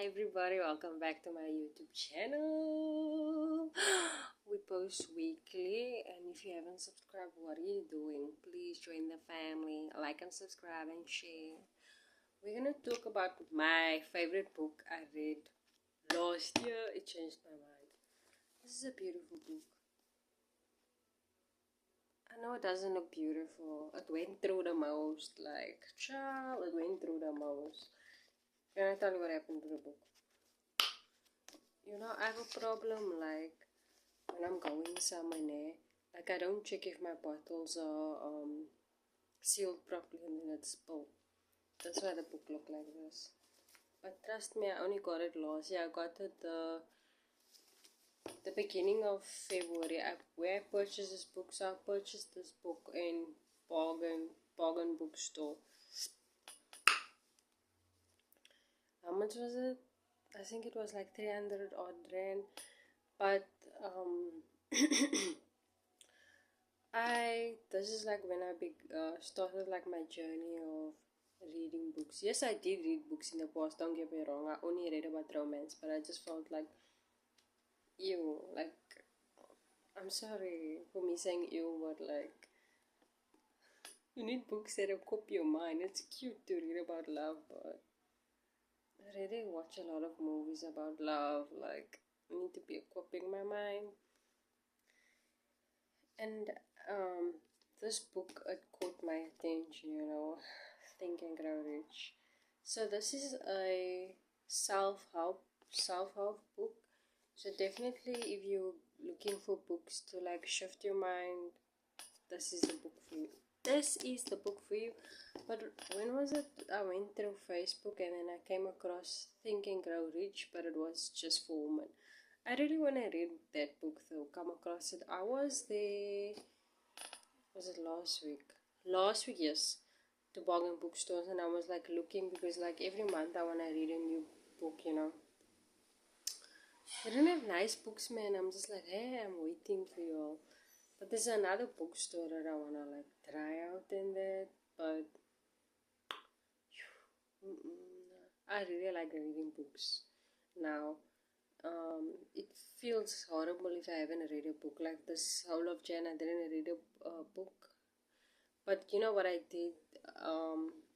everybody, welcome back to my YouTube channel. We post weekly, and if you haven't subscribed, what are you doing? Please join the family, like and subscribe and share. We're gonna talk about my favorite book I read last year. It changed my mind. This is a beautiful book. I know it doesn't look beautiful. It went through the most, like, child, it went through the most. Can I tell you what happened to the book? I have a problem, like, when I'm going somewhere, like, I don't check if my bottles are sealed properly and then it's spilled. That's why the book looked like this. But trust me, I only got it last year. I got it the beginning of February. Where I purchased this book, so I purchased this book in bargain bookstore. How much was it? I think it was like 300 odd rand. But this is like when I started like my journey of reading books. Yes, I did read books in the past, don't get me wrong. I only read about romance, but I just felt like, ew, like, I'm sorry for me saying ew, but like, you need books that copy your mind. It's cute to read about love, but I really watch a lot of movies about love. Like, I need to be equipping my mind. And this book, it caught my attention, Think and Grow Rich. So this is a self-help book. So definitely, if you're looking for books to like shift your mind, this is the book for you. This is the book for you. But when was it? I went through Facebook and then I came across Think and Grow Rich, but it was just for women. I really want to read that book though, come across it. I was there, was it last week? Last week, yes, to bargain bookstores, and I was like looking because like every month I want to read a new book, They don't have nice books, man. I'm just like, hey, I'm waiting for you all. But there's another bookstore that I want to like try out in there, but I really like reading books now. It feels horrible if I haven't read a book. Like this whole of Jan, I didn't read a book. But you know what I did?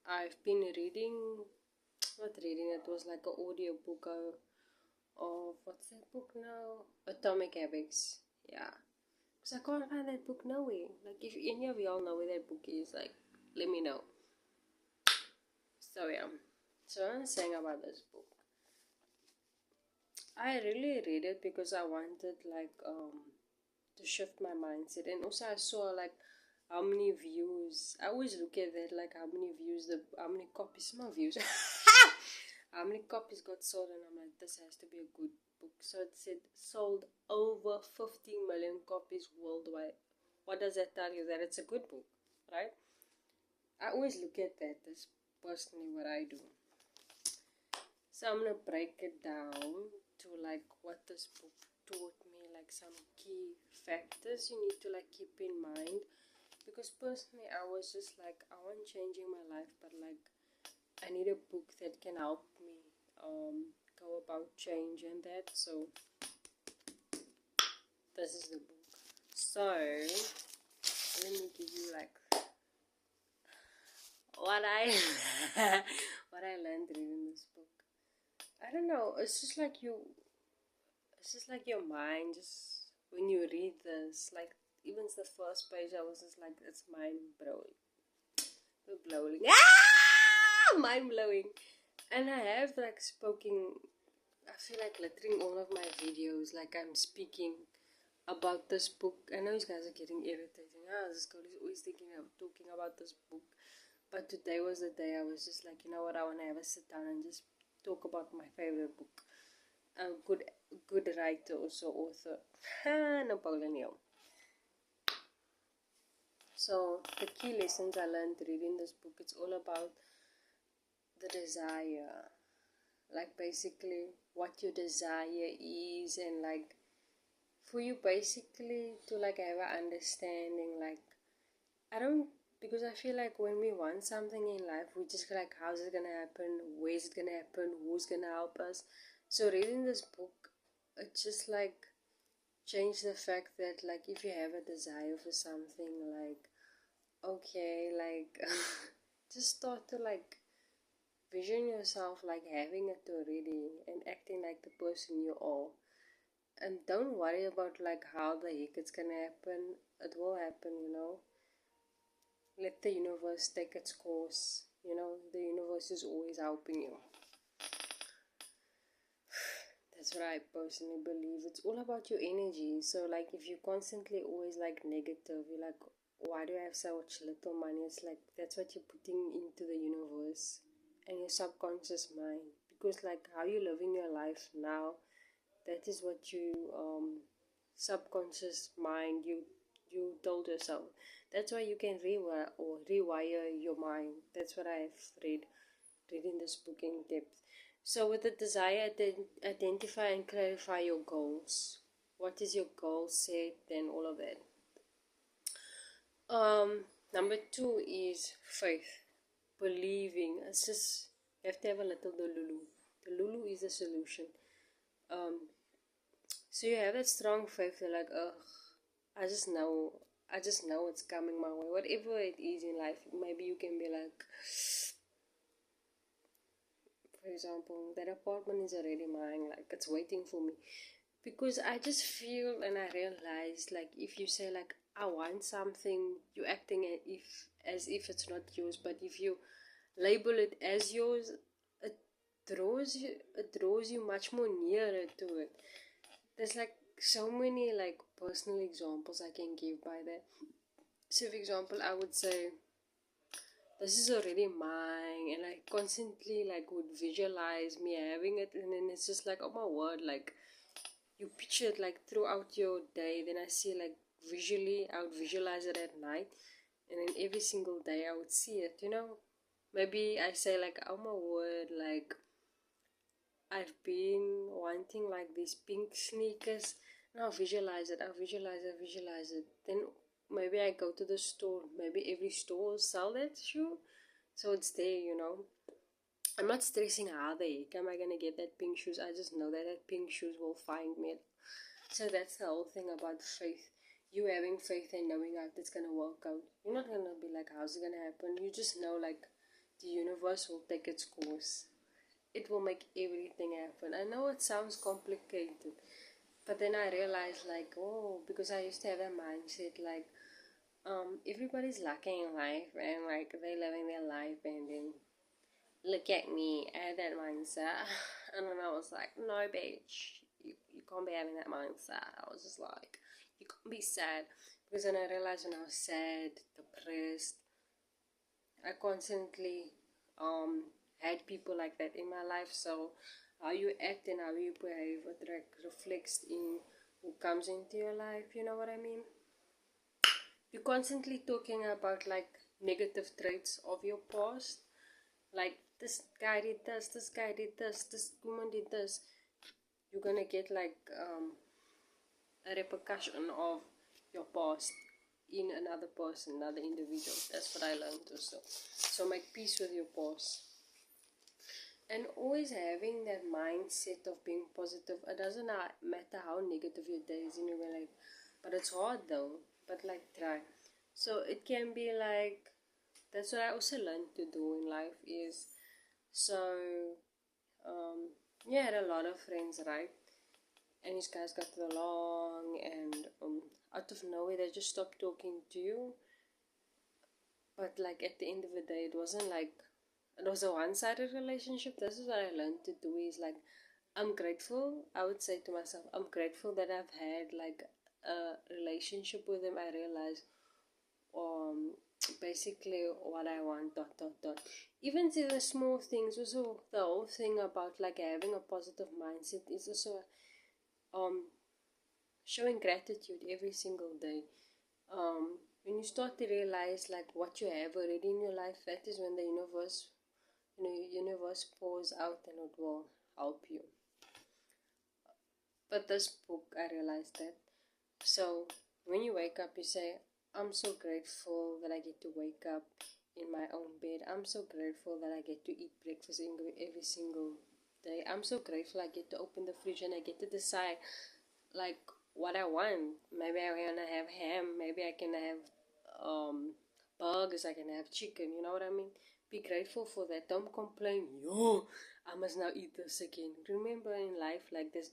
I've been reading, not reading, it was like an audio book of what's that book now? Atomic Habits. Yeah. Because I can't find that book nowhere. Like, if any of y'all know where that book is, like, let me know. So, yeah. So, I'm saying about this book. I really read it because I wanted like to shift my mindset, and also I saw like how many views. I always look at that, like how many views, how many copies, not views, how many copies got sold, and I'm like, this has to be a good book. So it said sold over 50 million copies worldwide. What does that tell you? That it's a good book, right? I always look at that. That's personally what I do. So I'm gonna break it down to like what this book taught me, like some key factors you need to like keep in mind. Because personally, I was just like, I want changing my life, but like I need a book that can help me go about change and that. So this is the book. So let me give you like what I what I learned reading this book. I don't know, it's just like your mind, just when you read this, like even the first page, I was just like, it's mind-blowing. Mind-blowing. And I have like spoken, I feel like littering all of my videos, like I'm speaking about this book. I know you guys are getting irritating. This girl is always thinking of talking about this book. But today was the day I was just like, you know what, I want to have a sit down and just talk about my favorite book. A good writer, also author, Napoleon Hill. So the key lessons I learned reading this book, it's all about the desire, like basically what your desire is, and like for you basically to like have an understanding. Like, I don't because I feel like when we want something in life, we just like, how's it gonna happen? Where's it gonna happen? Who's gonna help us? So reading this book, it just like changed the fact that like if you have a desire for something, like okay, like just start to like vision yourself like having it already and acting like the person you are. And don't worry about like how the heck it's gonna happen. It will happen, you know. Let the universe take its course. You know, the universe is always helping you. That's what I personally believe. It's all about your energy. So like if you're constantly always like negative, you're like, why do I have so much little money? It's like that's what you're putting into the universe and your subconscious mind. Because like how you living your life now, that is what you subconscious mind you told yourself. That's why you can rewire your mind. That's what I've reading this book in depth. So with the desire, identify and clarify your goals. What is your goal set and all of that. Number two is faith, believing. It's just you have to have a little Lulu. The Lulu is the solution. Um, so you have that strong faith. You're like, ugh, I just know, it's coming my way. Whatever it is in life, maybe you can be like, for example, that apartment is already mine, like it's waiting for me. Because I just feel and I realize like if you say like I want something, you're acting as if it's not yours. But if you label it as yours, it draws you much more nearer to it. There's like so many like personal examples I can give by that. So for example, I would say this is already mine, and I constantly like would visualize me having it, and then it's just like, oh my word, like you picture it like throughout your day. Then I see like visually, I would visualize it at night, and then every single day I would see it, you know. Maybe I say like, oh my word, like I've been wanting like these pink sneakers, and I'll visualize it. Then maybe I go to the store, maybe every store will sell that shoe, so it's there, you know. I'm not stressing how the heck am I gonna get that pink shoes. I just know that pink shoes will find me. So that's the whole thing about faith. You having faith and knowing how it's gonna work out. You're not gonna be like, how's it gonna happen? You just know like the universe will take its course. It will make everything happen. I know it sounds complicated, but then I realized like, oh, because I used to have a mindset like, everybody's lucky in life and like they're living their life, and then look at me, I had that mindset. And then I was like, no, bitch, you can't be having that mindset. I was just like, you can't be sad. Because then I realized when I was sad, depressed, I constantly had people like that in my life. So how you act and how you behave, it reflects in who comes into your life. You know what I mean? You're constantly talking about like negative traits of your past, like this guy did this guy did this woman did this. You're gonna get like a repercussion of your past in another person, another individual. That's what I learned also. So make peace with your past. And always having that mindset of being positive. It doesn't matter how negative your day is in your life. But it's hard though. But like try. So it can be like, that's what I also learned to do in life is, so yeah, I had a lot of friends, right? And these guys got along, and out of nowhere they just stopped talking to you. But like at the end of the day, it wasn't like it was a one-sided relationship. This is what I learned to do is like, I'm grateful. I would say to myself, I'm grateful that I've had like a relationship with them. I realized um basically what I want, dot dot dot. Even to the small things, also the whole thing about like having a positive mindset is also um showing gratitude every single day. When you start to realize like what you have already in your life, that is when the universe, universe pours out and it will help you. But this book, I realized that. So when you wake up, you say, I'm so grateful that I get to wake up in my own bed. I'm so grateful that I get to eat breakfast every single day. I'm so grateful I get to open the fridge and I get to decide like what I want. Maybe I wanna have ham. Maybe I can have burgers. I can have chicken. You know what I mean? Be grateful for that. Don't complain. Yo, I must now eat this again. Remember in life, like there's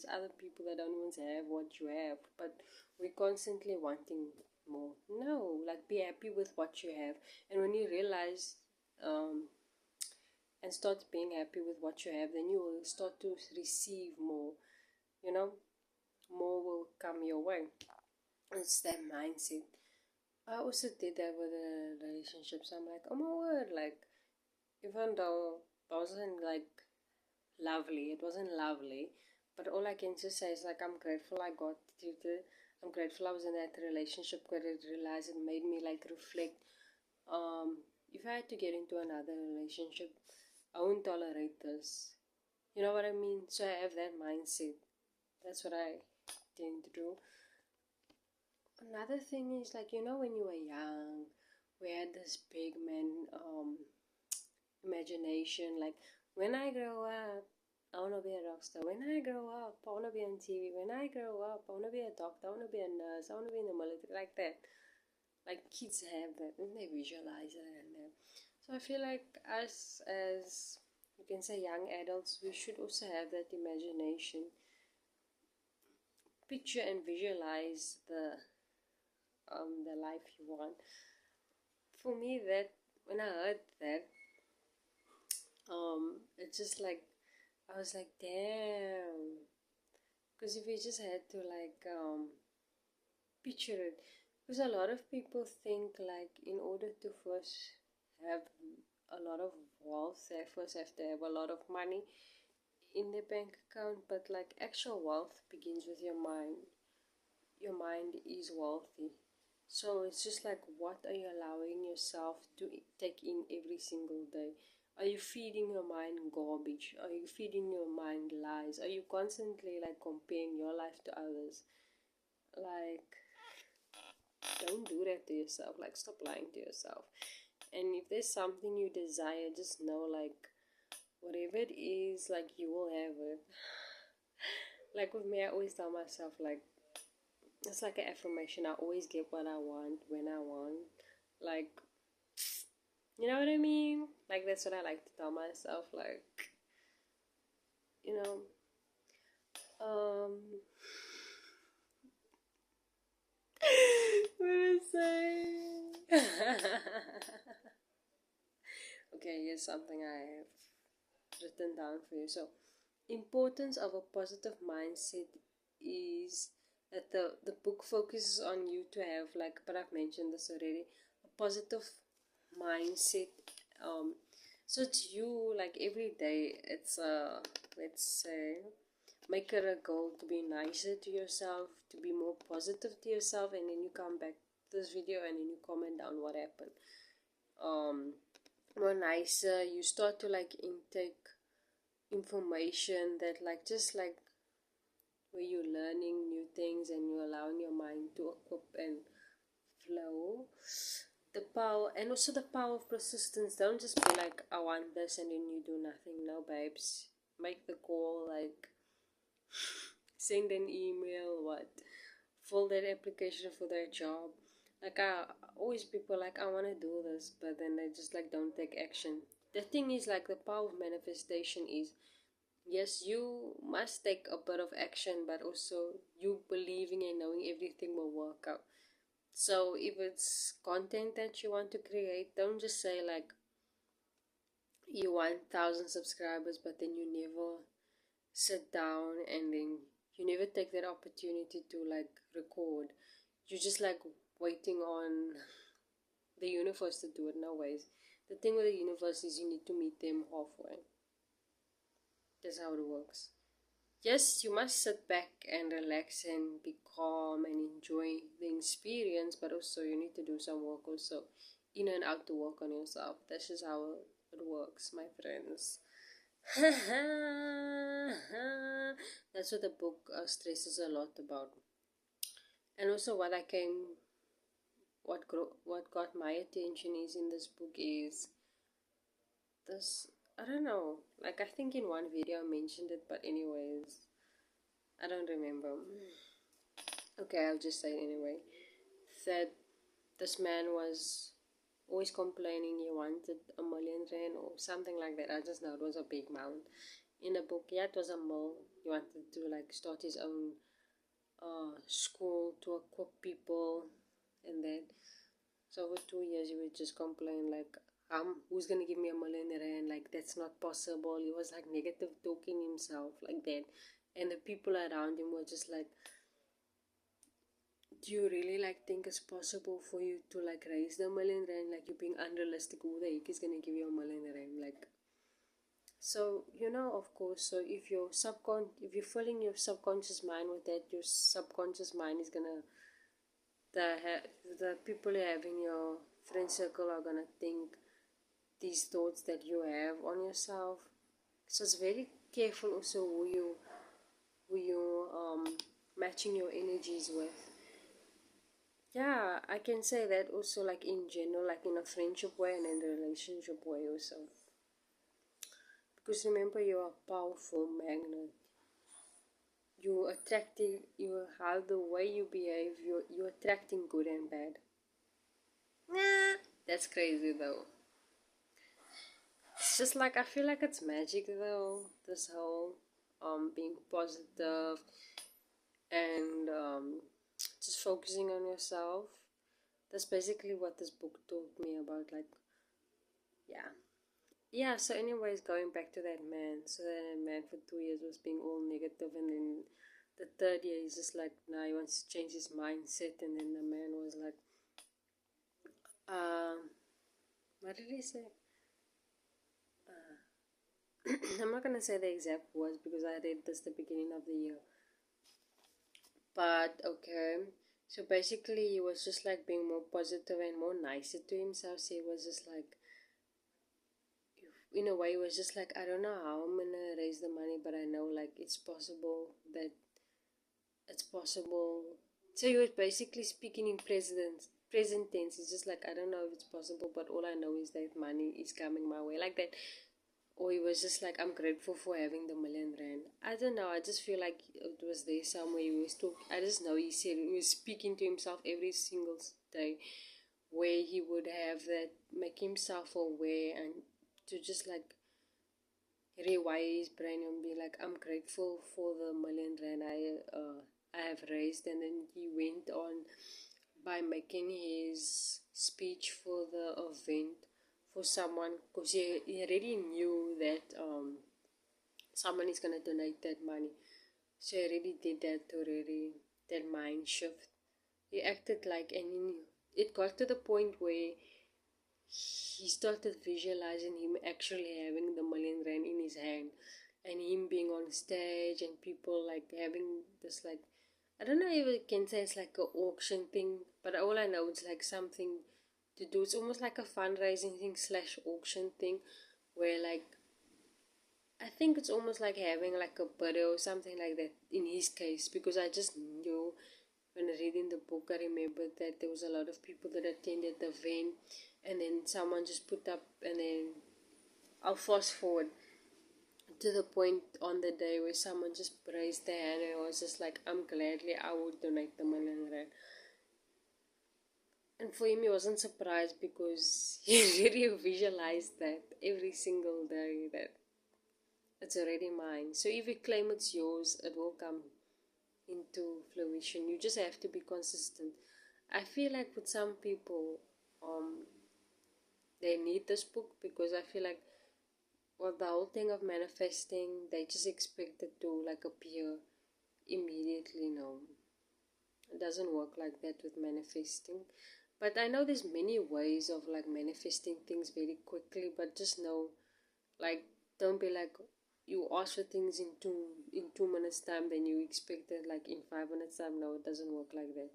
other people that don't even have what you have, but we're constantly wanting more. No, like be happy with what you have, and when you realize um and start being happy with what you have, then you will start to receive more. You know, more will come your way. It's that mindset. I also did that with the relationships. I'm like, oh my word, like even though it wasn't like lovely, it wasn't lovely, but all I can just say is like I'm grateful I got to the. I'm grateful I was in that relationship because I realized it made me like reflect. If I had to get into another relationship, I won't tolerate this. You know what I mean? So I have that mindset. That's what I tend to do. Another thing is like when you were young, we had this big man imagination. Like when I grow up, I wanna be a rock star. When I grow up, I wanna be on TV. When I grow up, I wanna be a doctor. I wanna be a nurse. I wanna be in the military. Like that. Like kids have that, and they visualize it and that. So I feel like us as you can say young adults, we should also have that imagination. Picture and visualize the life you want. For me, that when I heard that, it's just like I was like, damn. Because if you just had to like picture it, because a lot of people think like in order to first have a lot of wealth, they first have to have a lot of money in their bank account. But like actual wealth begins with your mind. Your mind is wealthy. So it's just like, what are you allowing yourself to take in every single day? Are you feeding your mind garbage? Are you feeding your mind lies? Are you constantly like comparing your life to others? Like, don't do that to yourself. Like, stop lying to yourself. And if there's something you desire, just know like, whatever it is, like, you will have it. Like with me, I always tell myself like, it's like an affirmation. I always get what I want when I want. Like, you know what I mean? Like, that's what I like to tell myself. Like, you know, what did I say? Okay, here's something I have written down for you. So, importance of a positive mindset is that the book focuses on you to have like, but I've mentioned this already, a positive mindset. um so it's you like every day. It's let's say, make it a goal to be nicer to yourself, to be more positive to yourself, and then you come back to this video and then you comment down what happened. More nicer, you start to like intake information that like just like where you're learning new things and you're allowing your mind to equip and flow. The power, and also the power of persistence. Don't just be like, I want this, and then you do nothing. No, babes, make the call, like send an email, what, fill that application for that job. Like, I always, people like, I want to do this, but then they just like don't take action. The thing is, like, the power of manifestation is, yes, you must take a bit of action, but also you believing and knowing everything will work out. So if it's content that you want to create, don't just say like you want 1,000 subscribers, but then you never sit down and then you never take that opportunity to like record. You're just like waiting on the universe to do it. No ways. The thing with the universe is you need to meet them halfway. That's how it works. Yes, you must sit back and relax and be calm and enjoy the experience, but also you need to do some work also, in and out, to work on yourself. That's just how it works, my friends. That's what the book stresses a lot about. And also what I came what got my attention is in this book is this. I don't know. Like I think in one video I mentioned it, but anyways, I don't remember. Okay, I'll just say it anyway. That this man was always complaining he wanted R1,000,000 or something like that. I just know it was a big amount. In the book, yeah, it was a mill. He wanted to like start his own school to equip people, and then so over 2 years he would just complain like, who's gonna give me R1,000,000? Like that's not possible. He was like negative talking himself like that, and the people around him were just like, do you really like think it's possible for you to like raise the R1,000,000? Like you're being unrealistic. Who the heck is gonna give you R1,000,000? Like, so of course, so if you're filling your subconscious mind with that, your subconscious mind is gonna the people you have in your friend circle are gonna think these thoughts that you have on yourself. So it's very careful also who you matching your energies with. Yeah, I can say that also, like in general, like in a friendship way and in a relationship way also. Because remember, you are a powerful magnet. You're attracting, how the way you behave, you're attracting good and bad. Nah, that's crazy though. It's just like, I feel like it's magic though, this whole being positive and just focusing on yourself. That's basically what this book taught me about, like, yeah. So anyways, going back to that man, so that man for 2 years was being all negative, and then the third year he's just like, now he wants to change his mindset, and then the man was like, what did he say? I'm not gonna say the exact words because I read this the beginning of the year, but okay. So basically, he was just like being more positive and more nicer to himself. So he was just like, in a way, he was just like, I don't know how I'm gonna raise the money, but I know like it's possible that it's possible. So he was basically speaking in present tense. It's just like, I don't know if it's possible, but all I know is that money is coming my way, like that. Or he was just like, I'm grateful for having the R1,000,000. I don't know, I just feel like it was there somewhere. He was talking, I just know he said he was speaking to himself every single day, where he would have that, make himself aware, and to just like rewire his brain and be like, I'm grateful for the R1,000,000 I have raised. And then he went on by making his speech for the event for someone, because he already knew that someone is going to donate that money. So he already did that already, that mind shift. He acted like, and it got to the point where he started visualizing him actually having the R1,000,000 in his hand, and him being on stage, and people like having this, like, I don't know if I can say it's like a auction thing, but all I know it's like something to do. It's almost like a fundraising thing slash auction thing, where like I think it's almost like having like a bidder or something like that in his case, because I just knew when reading the book, I remembered that there was a lot of people that attended the event, and then someone just put up, and then I'll fast forward to the point on the day where someone just raised their hand, and I was just like, I'm gladly I would donate the R1,000,000. And for him, he wasn't surprised because he really visualized that every single day, that it's already mine. So if you claim it's yours, it will come into fruition. You just have to be consistent. I feel like with some people, they need this book, because I feel like, well, the whole thing of manifesting, they just expect it to like appear immediately. No, it doesn't work like that with manifesting. But I know there's many ways of like manifesting things very quickly, but just know, like, don't be like, you ask for things in 2 minutes time, then you expect it like in 5 minutes time. No, it doesn't work like that.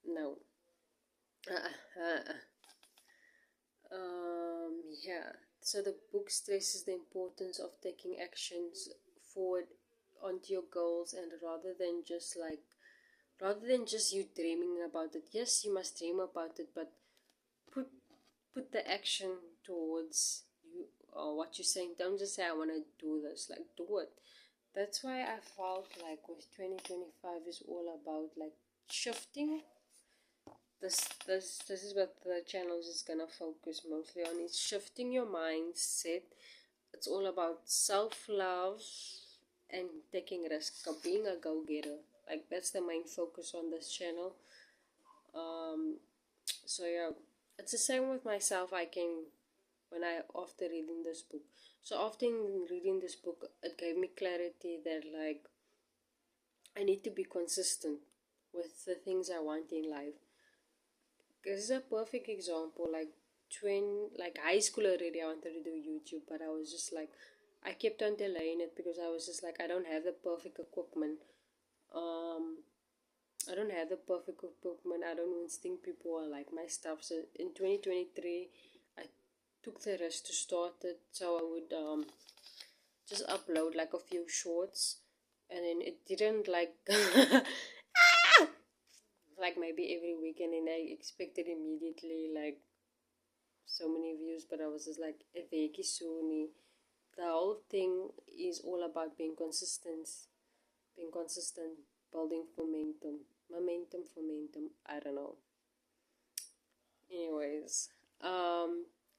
No. Yeah. So the book stresses the importance of taking actions forward onto your goals, and rather than just like rather than just you dreaming about it. Yes, you must dream about it, but put put the action towards you or what you're saying. Don't just say I want to do this, like do it. That's why I felt like with 2025 is all about like shifting. This is what the channel is gonna focus mostly on, is shifting your mindset. It's all about self-love and taking risk of being a go-getter. Like that's the main focus on this channel. So yeah, it's the same with myself. I can, when I, after reading this book, so after reading this book, it gave me clarity that like I need to be consistent with the things I want in life. This is a perfect example. Like high school already, I wanted to do YouTube, but I was just like, I kept on delaying it because I was just like, I don't have the perfect equipment. Um, I don't have the perfect equipment. I don't even think people will like my stuff. So in 2023, I took the risk to start it. So I would just upload like a few shorts, and then it didn't like like maybe every week, and then I expected immediately like so many views, but I was just like a weekie soon. The whole thing is all about being consistent, building momentum. I don't know. Anyways,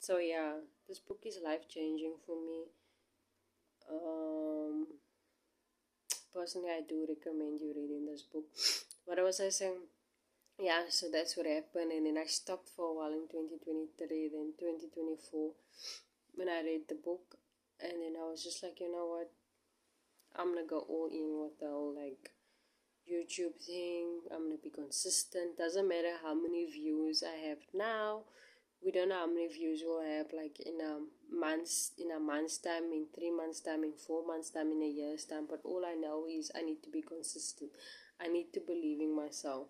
so yeah, this book is life changing for me. Um, Personally, I do recommend you reading this book. What was I saying? Yeah, so that's what happened, and then I stopped for a while in 2023, then 2024 when I read the book, and then I was just like, you know what, I'm gonna go all in with the whole like YouTube thing. I'm gonna be consistent. Doesn't matter how many views I have now. We don't know how many views we'll have like in a month's time, in 3 months time, in 4 months time, in a year's time. But all I know is I need to be consistent. I need to believe in myself.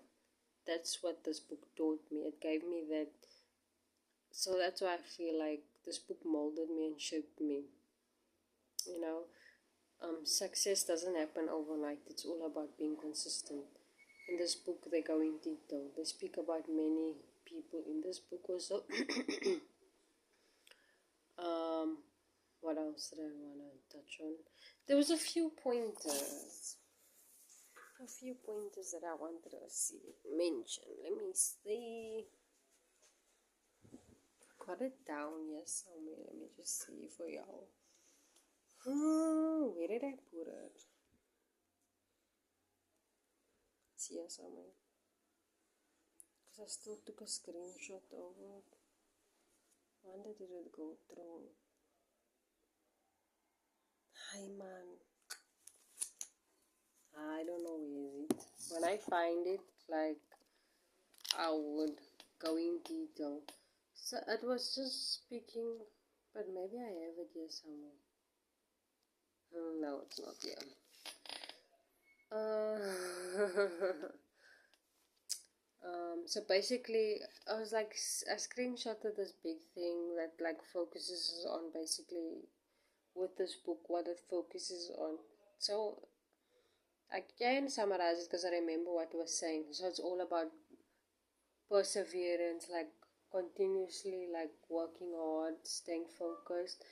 That's what this book taught me. It gave me that. So that's why I feel like this book molded me and shaped me. You know, success doesn't happen overnight. It's all about being consistent. In this book, they go in detail. They speak about many people in this book also. um, what else did I want to touch on? There was a few pointers. That I wanted to mention. Let me see. Got it down, yes, somewhere. Let me just see for y'all. Where did I put it? It's here somewhere. Because I still took a screenshot of it. When did it go through? Hi man. I don't know where is it. When I find it, like, I would go in detail. So it was just speaking, but maybe I have it here somewhere. No, it's not here. So basically, I was like, I screenshotted this big thing that like focuses on basically with this book what it focuses on. So I can summarize it because I remember what it was saying. So it's all about perseverance, like continuously like working hard, staying focused,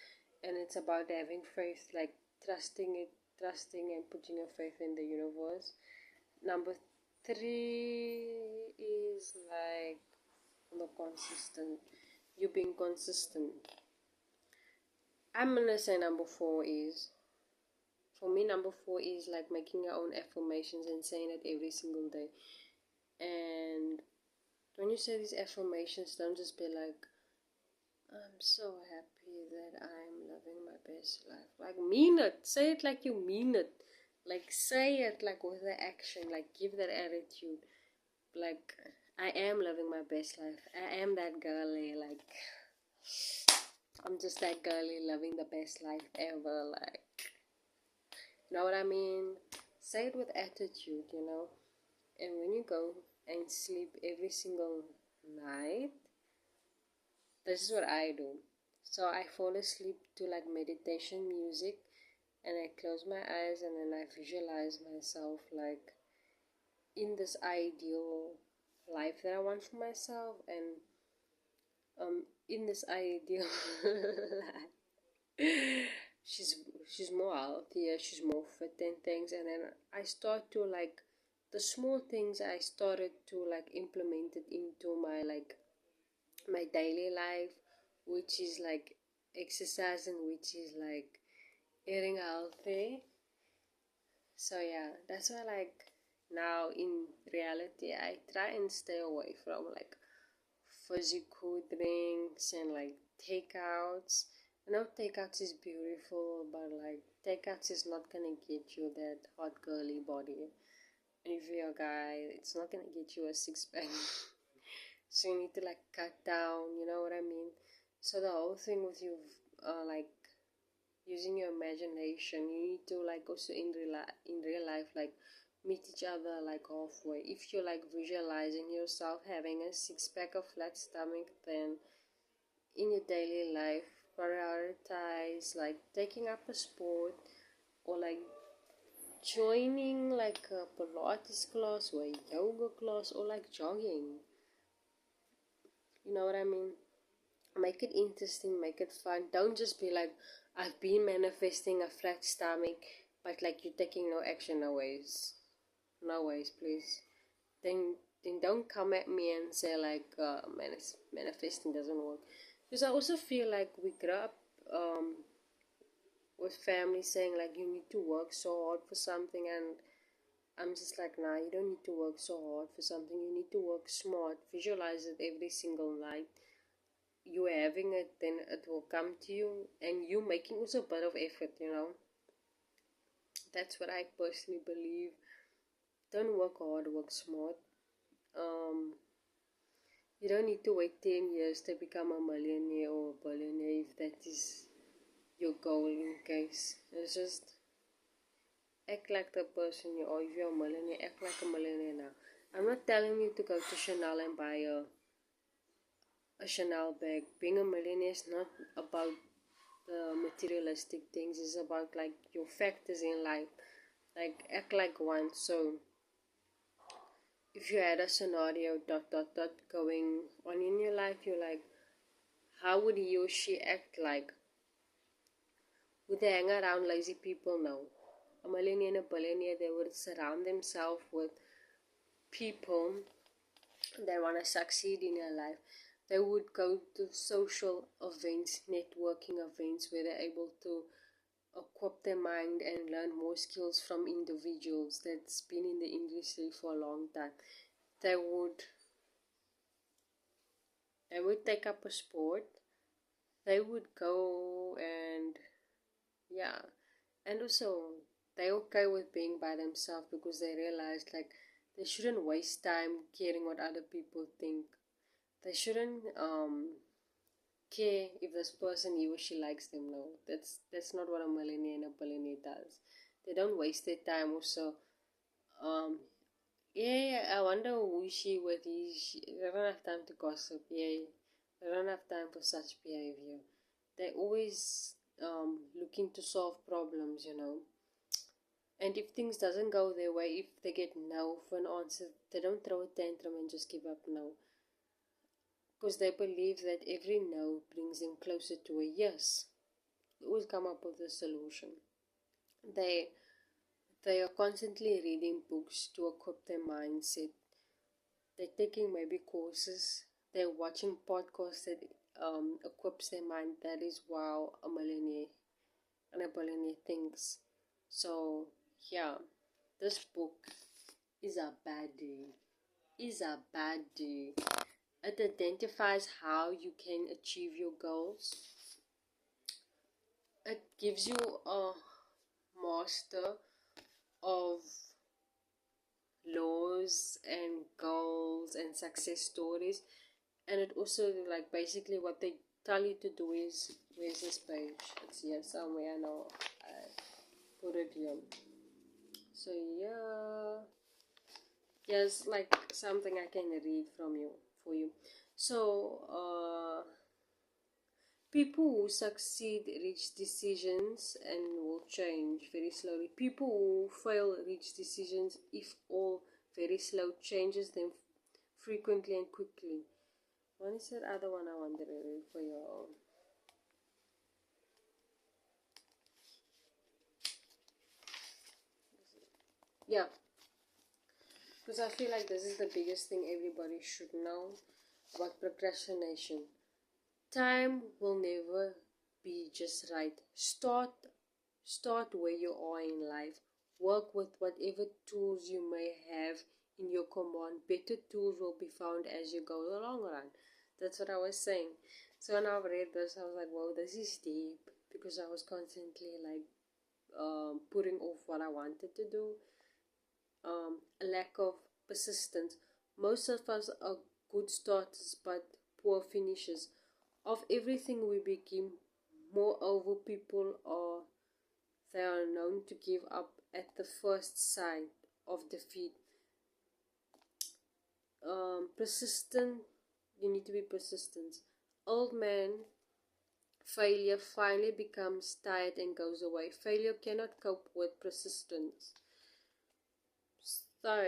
and it's about having faith, like trusting and putting your faith in the universe. Number three is like the consistent, you being consistent. I'm gonna say number four is, for me, number four is like making your own affirmations and saying it every single day. And when you say these affirmations, don't just be like, I'm so happy that I'm living my best life. Like, mean it. Say it like you mean it. Like, say it like with the action. Like, give that attitude. Like, I am living my best life. I am that girly. Like, I'm just that girly living the best life ever. Like, you know what I mean? Say it with attitude, you know. And when you go and sleep every single night, this is what I do. So I fall asleep to like meditation music, and I close my eyes and then I visualize myself like in this ideal life that I want for myself, and in this ideal life, she's she's more healthier, she's more fit and things. And then I start to like the small things I started to like implement it into my like my daily life, which is like exercising, which is like eating healthy. So yeah, that's why like now in reality I try and stay away from like physical drinks and like takeouts. I know takeouts is beautiful, but like takeouts is not gonna get you that hot girly body. And if you're a guy, it's not gonna get you a six pack. So you need to like cut down, you know what I mean? So the whole thing with you, like using your imagination, you need to like also in real life like meet each other like halfway. If you're like visualizing yourself having a six pack of flat stomach, then in your daily life prioritize like taking up a sport, or like joining like a Pilates class or a yoga class, or like jogging. You know what I mean? Make it interesting, make it fun. Don't just be like, I've been manifesting a flat stomach, but like you're taking no action. No ways. No ways, please. Then don't come at me and say like manifesting doesn't work. Because I also feel like we grew up with family saying like you need to work so hard for something, and I'm just like, nah, you don't need to work so hard for something. You need to work smart. Visualize it every single night. You having it, then it will come to you, and you making also a bit of effort, you know. That's what I personally believe. Don't work hard, work smart. um you don't need to wait 10 years to become a millionaire or a billionaire if that is your goal. In case it's just act like the person you are. If you're a millionaire, act like a millionaire now. I'm not telling you to go to Chanel and buy a Chanel bag. Being a millionaire is not about the materialistic things. It's about like your factors in life. Like act like one. So if you had a scenario going on in your life, you're like, how would he or she act like? Would they hang around lazy people? No. A millionaire and a billionaire, they would surround themselves with people that want to succeed in their life. They would go to social events, networking events, where they're able to equip their mind and learn more skills from individuals that's been in the industry for a long time. They would take up a sport. They would go and yeah, and also they're okay with being by themselves because they realize like they shouldn't waste time caring what other people think. They shouldn't care if this person he or she likes them. No, that's not what a millionaire and a billionaire does. They don't waste their time also. Um, yeah, I wonder who she with. They don't have time to gossip. Yeah, they don't have time for such behavior. They always looking to solve problems, you know. And if things doesn't go their way, if they get no for an answer, they don't throw a tantrum and just give up no. Because they believe that every no brings them closer to a yes. They always come up with a solution. They they are constantly reading books to equip their mindset. They're taking maybe courses. They're watching podcasts that equips their mind. That is wow a millionaire and a billionaire thinks. So yeah, this book is a baddie. Is a baddie. It identifies how you can achieve your goals. It gives you a master of laws and goals and success stories. And it also like basically what they tell you to do is, where's this page? It's here somewhere now. I put it here. So yeah, here's like something I can read from you for you. So people who succeed reach decisions and will change very slowly. People who fail reach decisions if all very slow, changes them frequently and quickly. What is that other one I wanted to read for you? Yeah, because I feel like this is the biggest thing everybody should know about procrastination. Time will never be just right. Start where you are in life. Work with whatever tools you may have in your command. Better tools will be found as you go the long run. That's what I was saying. So when I read this, I was like, "Wow, this is deep," because I was constantly like putting off what I wanted to do. A lack of persistence. Most of us are good starters but poor finishers. Of everything we begin, moreover, people are they are known to give up at the first sign of defeat. Persistent, you need to be persistent. Old man, failure finally becomes tired and goes away. Failure cannot cope with persistence. So,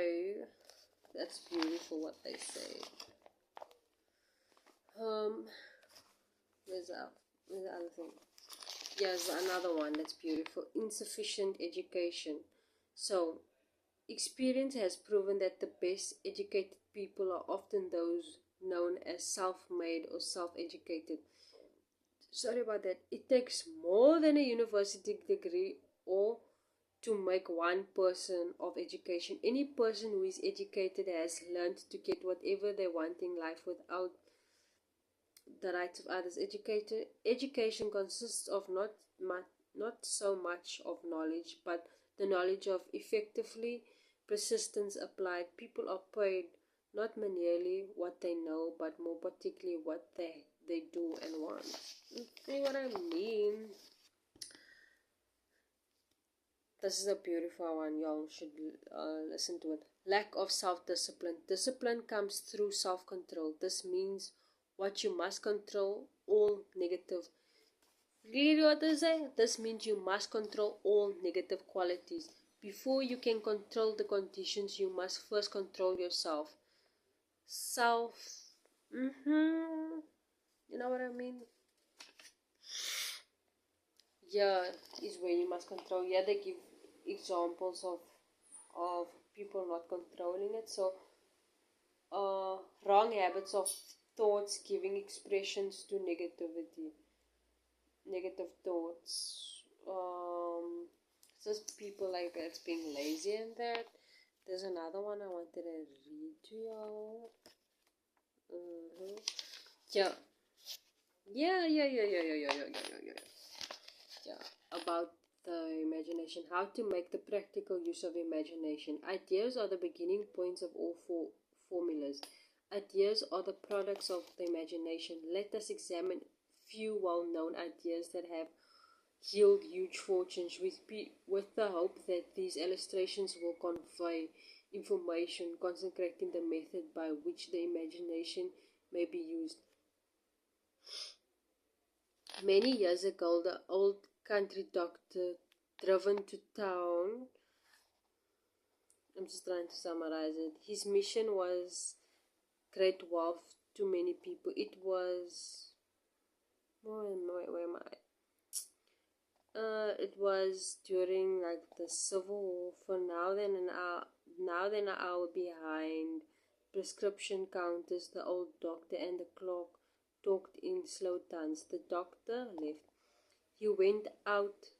that's beautiful what they say. Um, where's the other thing? Yes, another one that's beautiful. Insufficient education. So, experience has proven that the best educated people are often those known as self-made or self-educated. Sorry about that. It takes more than a university degree or to make one person of education. Any person who is educated has learned to get whatever they want in life without the rights of others. Education consists of not so much of knowledge, but the knowledge of effectively persistence applied. People are paid not merely what they know, but more particularly what they do and want. See what I mean? This is a beautiful one. Y'all should listen to it. Lack of self-discipline. Discipline comes through self-control. This means what you must control all negative. Read what they say. This means you must control all negative qualities. Before you can control the conditions, you must first control yourself. Self. You know what I mean? Yeah, is where you must control. Yeah, they give examples of people not controlling it. So, wrong habits of thoughts giving expressions to negative thoughts. Just people like that's being lazy and that. There's another one I wanted to read to y'all. Yeah. Yeah. Yeah, about the imagination. How to make the practical use of imagination. Ideas are the beginning points of all formulas. Ideas are the products of the imagination. Let us examine few well-known ideas that have yield huge fortunes with the hope that these illustrations will convey information consecrating the method by which the imagination may be used. Many years ago, the old country doctor, driven to town, I'm just trying to summarize it. His mission was great wealth to many people. It was, where am I? It was during like the Civil War. For now then an hour behind. Prescription counters, the old doctor and the clerk talked in slow tones. The doctor left. He went out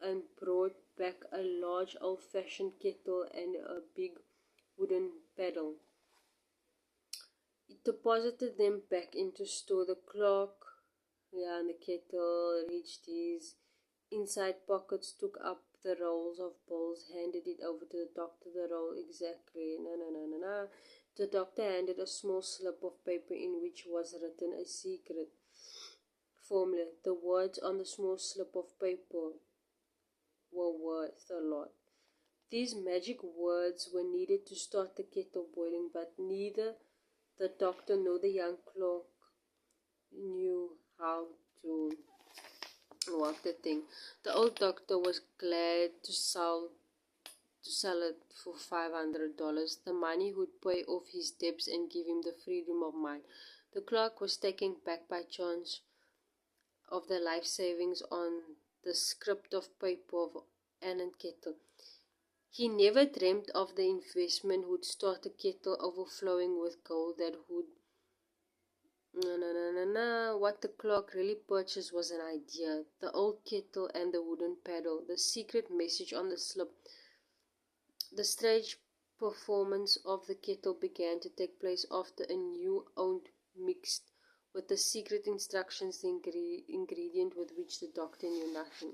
and brought back a large old-fashioned kettle and a big wooden paddle. He deposited them back into store. The clerk, and the kettle reached his inside pockets, took up the rolls of bills, handed it over to the doctor. The roll exactly. No. The doctor handed a small slip of paper in which was written a secret formula. The words on the small slip of paper were worth a lot. These magic words were needed to start the kettle boiling, but neither the doctor nor the young clerk knew how to work the thing. The old doctor was glad to sell to sell it for $500. The money would pay off his debts and give him the freedom of mind. The clerk was taken back by chance of the life savings on the script of paper of Ann and Kettle. He never dreamt of the investment would start a kettle overflowing with gold that would... No. What the clerk really purchased was an idea. The old kettle and the wooden paddle. The secret message on the slip. The stage performance of the kettle began to take place after a new oat mixed with the secret instructions, the ingredient with which the doctor knew nothing.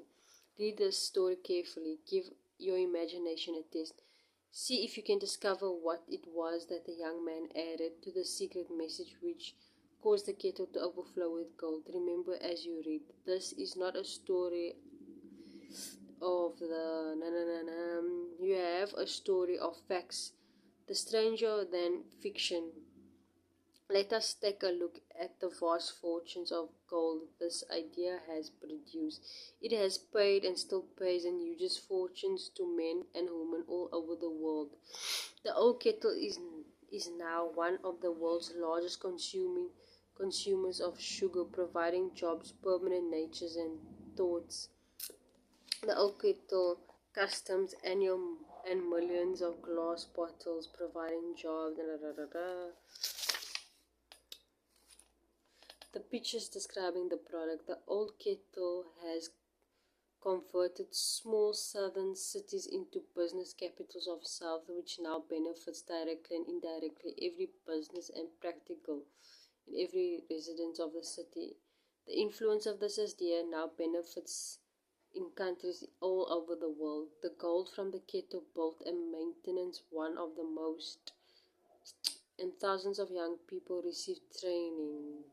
Read the story carefully. Give your imagination a test. See if you can discover what it was that the young man added to the secret message which caused the kettle to overflow with gold. Remember as you read, this is not a story of the you have a story of facts, the stranger than fiction. Let us take a look at the vast fortunes of gold this idea has produced. It has paid and still pays and uses fortunes to men and women all over the world. The old kettle is now one of the world's largest consumers of sugar, providing jobs, permanent natures and thoughts. The old kettle customs annual and millions of glass bottles, providing jobs. The pictures describing the product. The old kettle has converted small southern cities into business capitals of South, which now benefits directly and indirectly every business and practical in every resident of the city. The influence of this idea now benefits in countries all over the world. The gold from the kettle built and maintenance one of the most, and thousands of young people receive training.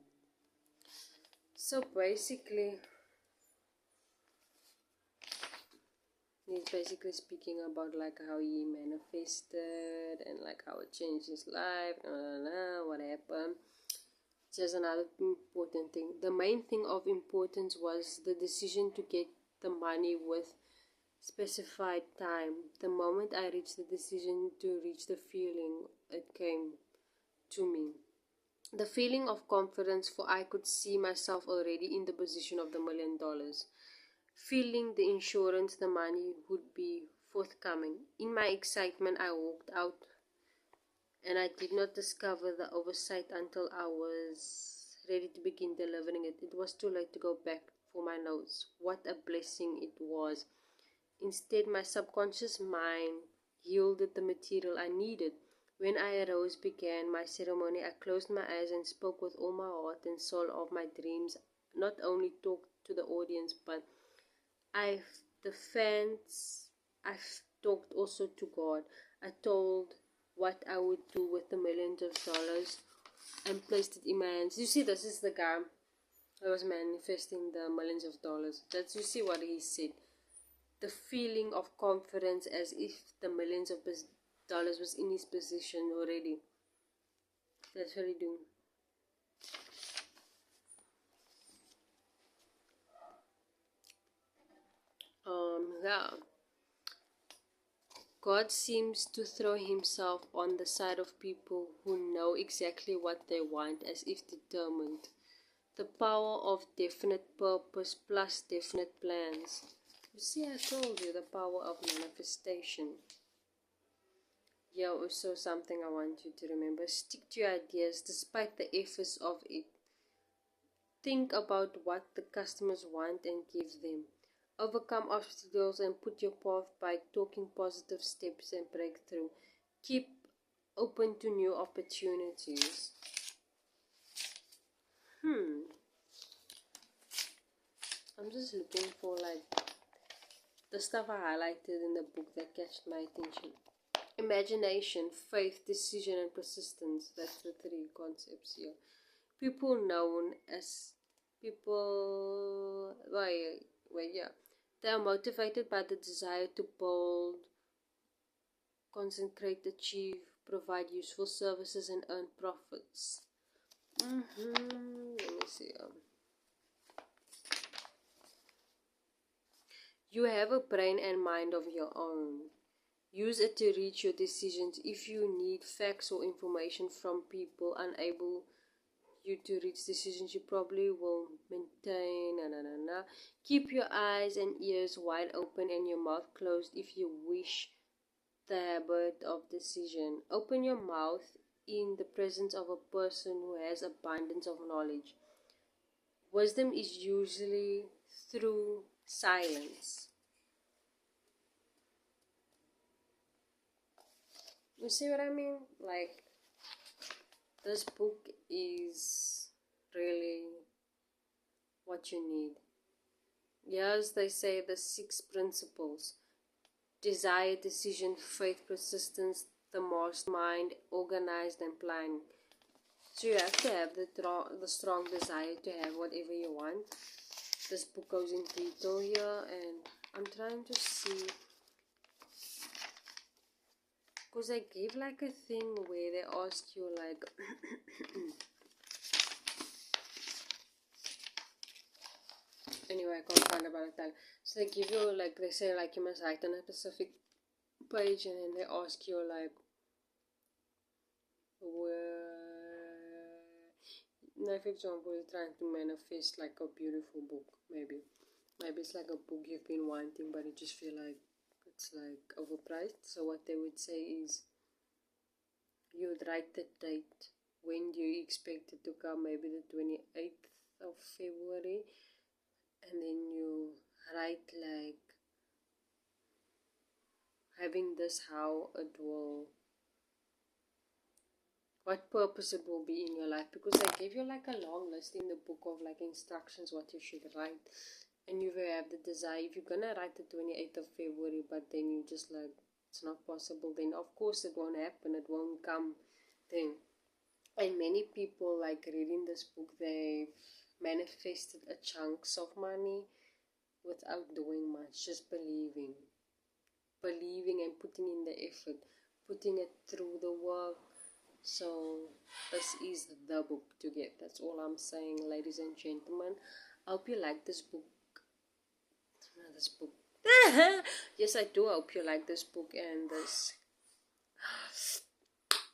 So basically, he's basically speaking about like how he manifested and like how it changed his life, what happened. Just another important thing. The main thing of importance was the decision to get the money with specified time. The moment I reached the decision to reach the feeling, it came to me. The feeling of confidence, for I could see myself already in the position of the $1 million. Feeling the insurance the money would be forthcoming. In my excitement, I walked out, and I did not discover the oversight until I was ready to begin delivering it. It was too late to go back for my notes. What a blessing it was. Instead, my subconscious mind yielded the material I needed. When I arose, began my ceremony, I closed my eyes and spoke with all my heart and soul of my dreams. Not only talked to the audience, but I've talked also to God. I told what I would do with the millions of dollars and placed it in my hands. You see, this is the guy who was manifesting the millions of dollars. You see what he said. The feeling of confidence as if the millions of dollars was in his possession already. That's what he do. Yeah. God seems to throw himself on the side of people who know exactly what they want, as if determined. The power of definite purpose plus definite plans. You see, I told you the power of manifestation. Yeah, also something I want you to remember. Stick to your ideas despite the efforts of it. Think about what the customers want and give them. Overcome obstacles and put your path by taking positive steps and breakthrough. Keep open to new opportunities. I'm just looking for like the stuff I highlighted in the book that catched my attention. Imagination, faith, decision, and persistence. That's the three concepts here. People known as people. They are motivated by the desire to build, concentrate, achieve, provide useful services, and earn profits. Let me see. You have a brain and mind of your own. Use it to reach your decisions. If you need facts or information from people unable you to reach decisions, you probably will maintain. Keep your eyes and ears wide open and your mouth closed if you wish the habit of decision. Open your mouth in the presence of a person who has abundance of knowledge. Wisdom is usually through silence. You see what I mean? Like, this book is really what you need. Yes, they say the 6 principles: desire, decision, faith, persistence, the mastermind, organized, and planning. So you have to have the strong desire to have whatever you want. This book goes in detail here, and I'm trying to see, because they give like a thing where they ask you like anyway, I can't find about it. So they give you like, they say like you must write on a specific page, and then they ask you like where, now for example you're trying to manifest like a beautiful book, maybe it's like a book you've been wanting but you just feel like it's like overpriced. So what they would say is you would write the date, when do you expect it to come, maybe the 28th of February, and then you write like having this, how it will, what purpose it will be in your life, because they give you like a long list in the book of like instructions what you should write. And you will have the desire, if you're gonna write the 28th of February but then you just like it's not possible, then of course it won't happen, it won't come then. And many people like reading this book, they've manifested a chunks of money without doing much, just believing and putting in the effort, putting it through the work. So this is the book to get. That's all I'm saying, ladies and gentlemen. I hope you like this book. This book. Yes, I do hope you like this book and this.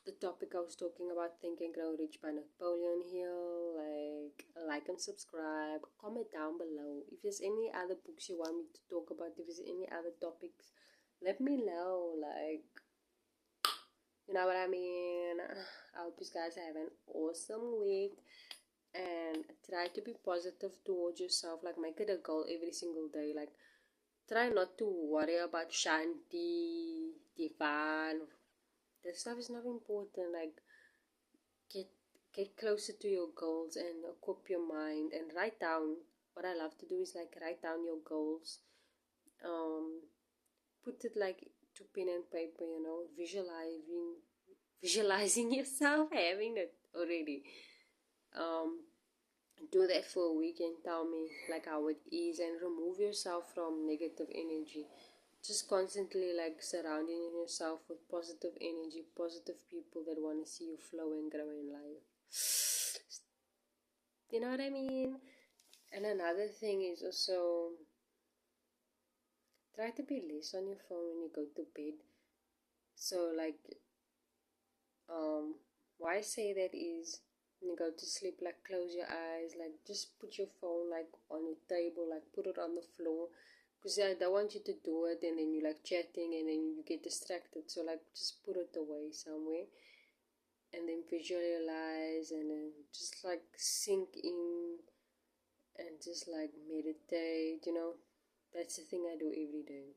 The topic I was talking about, Think and Grow Rich by Napoleon Hill. Like and subscribe. Comment down below if there's any other books you want me to talk about. If there's any other topics, let me know. Like, you know what I mean? I hope you guys have an awesome week. And try to be positive towards yourself. Like, make it a goal every single day. Like, try not to worry about Shanti, Divan. That stuff is not important. Like, get closer to your goals and equip your mind and write down. What I love to do is like write down your goals. Put it like to pen and paper, you know, visualizing yourself having it already. Do that for a week and tell me like how it is, and remove yourself from negative energy. Just constantly like surrounding yourself with positive energy, positive people that want to see you flow and grow in life. You know what I mean? And another thing is also try to be less on your phone when you go to bed. So like why I say that is, when you go to sleep, like close your eyes, like just put your phone like on your table, like put it on the floor, because I don't want you to do it and then you like chatting and then you get distracted. So like just put it away somewhere and then visualize and then just like sink in and just like meditate, you know. That's the thing I do every day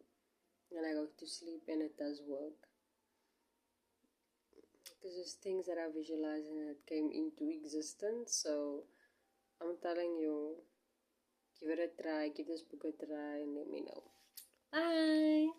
when I go to sleep, and it does work. Because there's things that I visualize and it came into existence. So I'm telling you, give it a try, give this book a try and let me know. Bye!